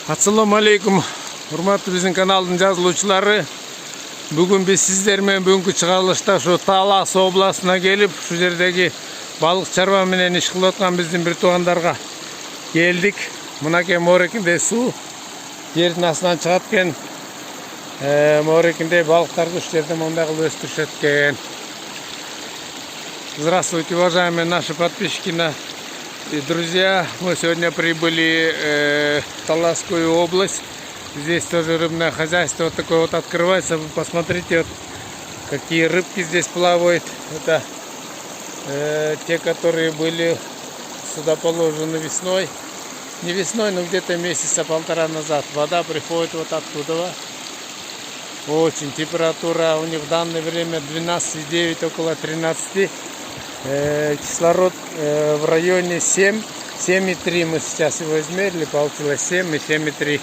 Assalamu alaikum. Hurmatlı bizim kanalın жазылуучулары. Bugün biz sizlerмен бүгүнкү чыгарылышта şu Талас областына келип, şu жердеги балык чарба менен иш кылып аткан биздин бир туугандарга келдик. Мынакей моорекинде суу жердин астынан чыгат экен. Моорекинде балыктарды ушу жерде мындай кылып өстүрүшөт экен. Здравствуйте, уважаемые наши подписчики и друзья. Мы сегодня прибыли в Таласскую область. Здесь тоже рыбное хозяйство вот такое вот открывается. Вы посмотрите, вот, какие рыбки здесь плавают. Это те, которые были сюда положены весной. Не весной, но где-то месяца полтора назад. Вода приходит вот оттуда. Очень температура у них в данное время 12,9, около 13. Кислород в районе 7,3 мы сейчас его измерили, получилось 7 и 7,3.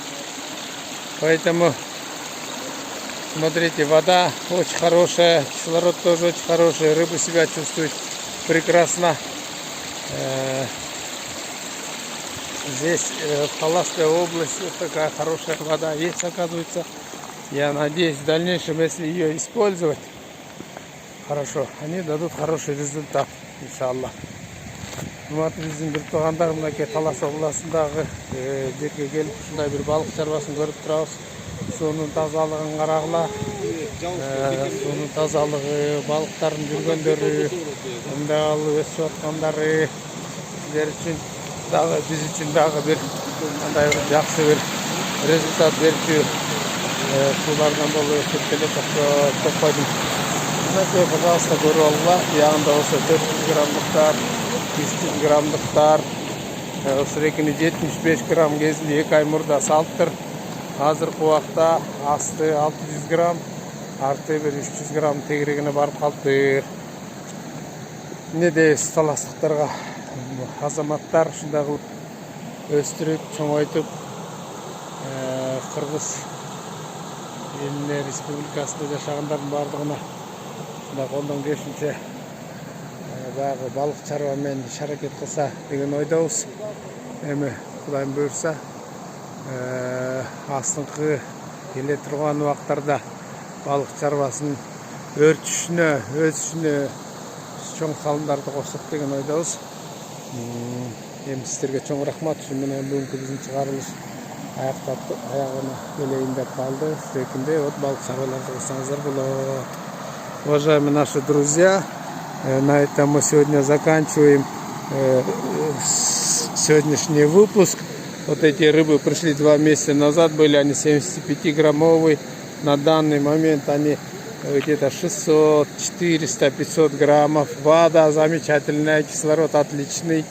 Поэтому смотрите, вода очень хорошая, кислород тоже очень хороший, рыбы себя чувствуют прекрасно. Здесь в Таласской области вот такая хорошая вода есть, оказывается. Я надеюсь, в дальнейшем, если ее использовать хорошо, они дадут хороший результат, иншаллах. Bizim bir tuğanдар мынакей Талас областындагы жерге келип ушундай бир балык чарбасын көрүп турабыз. Суунун тазалыгын карагыла. Суунун тазалыгы, балыктардын жүргөндөрү, мындай алып өсүп аткандары сиздер үчүн дагы биз үчүн дагы бир мындай бир жакшы бир результат берчү суулардан болуп өсүп келет деп койдум. Мынакей, пожалуйста, көрүп алгыла. Ягында болсо 400 граммдыктар, 300 граммдыктар, ушурекини 75 грамм кезинде 2 ай мурда салыптыр. Азыркы убакта асты 600 грамм, арты бир 300 грамм тегерегине барып калыптыр. Эмне дейбиз таластыктарга? Азаматтар ушундай кылып өстүрүп, чоңойтуп, Кыргыз элине, республикасында жашагандардын бардыгына колдон келишинче баягы балык чарба менен иш аракет кылса деген ойдобуз. Эми Кудайым буйрса, астыңкы келе турган убактарда балык чарбасынын өрчүшүнө, өсүшүнө чоң салымдарды кошсок деген ойдобуз. Эми сиздерге чоң рахмат. Ушу менен бүгүнкү биздин чыгарылыш аягына келейин деп калды. Ушекинде вот балык чарбаларды кылсаңыздар болот. Уважаемые наши друзья, на этом мы сегодня заканчиваем сегодняшний выпуск. Вот эти рыбы пришли 2 месяца назад, были они 75-граммовые. На данный момент они где-то 600, 400, 500 граммов. Вода замечательная, кислород отличный.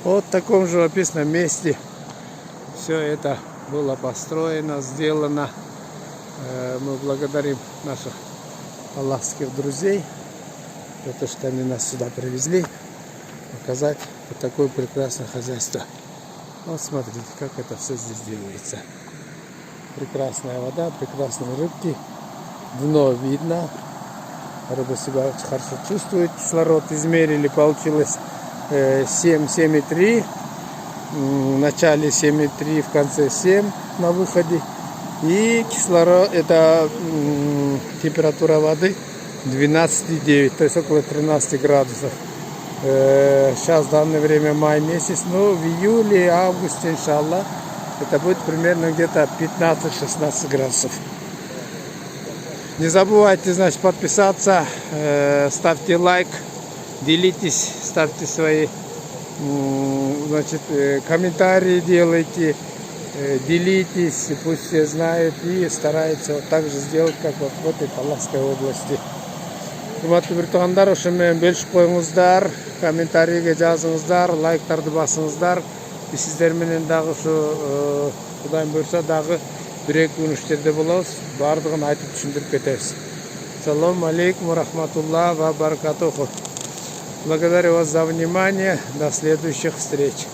Вот в таком живописном месте все это было построено, сделано. Мы благодарим наших таласских друзей за то, что они нас сюда привезли, показать вот такое прекрасное хозяйство. Вот смотрите, как это все здесь делается. Прекрасная вода, прекрасные рыбки, дно видно, рыба себя очень хорошо чувствует. Кислород измерили, получилось 7,3, в начале 7,3, в конце 7 на выходе. И кислород, это температура воды 12,9, то есть около 13 градусов. Сейчас в данное время май месяц, но в июле, августе, иншаллах, это будет примерно где-то 15-16 градусов. Не забывайте, значит, подписаться, ставьте лайк, делитесь, ставьте свои, значит, комментарии делайте. Делитесь, пусть все знают и стараются вот так же сделать, как вот в этой Таласской области. Урматтуу бир туугандар, ошо менен бөлүшүп коюңуздар, комментарийге жазыңыздар, лайктарды басыңыздар. Биз сиздер менен дагы ушу Кудайым буйрса дагы 1-2 күн ушул болобуз. Бардыгын айтып түшүндүрүп кетебиз. Ассаламу алейкум ва рахматуллахи ва баракатуху. Благодарю вас за внимание. До следующих встреч.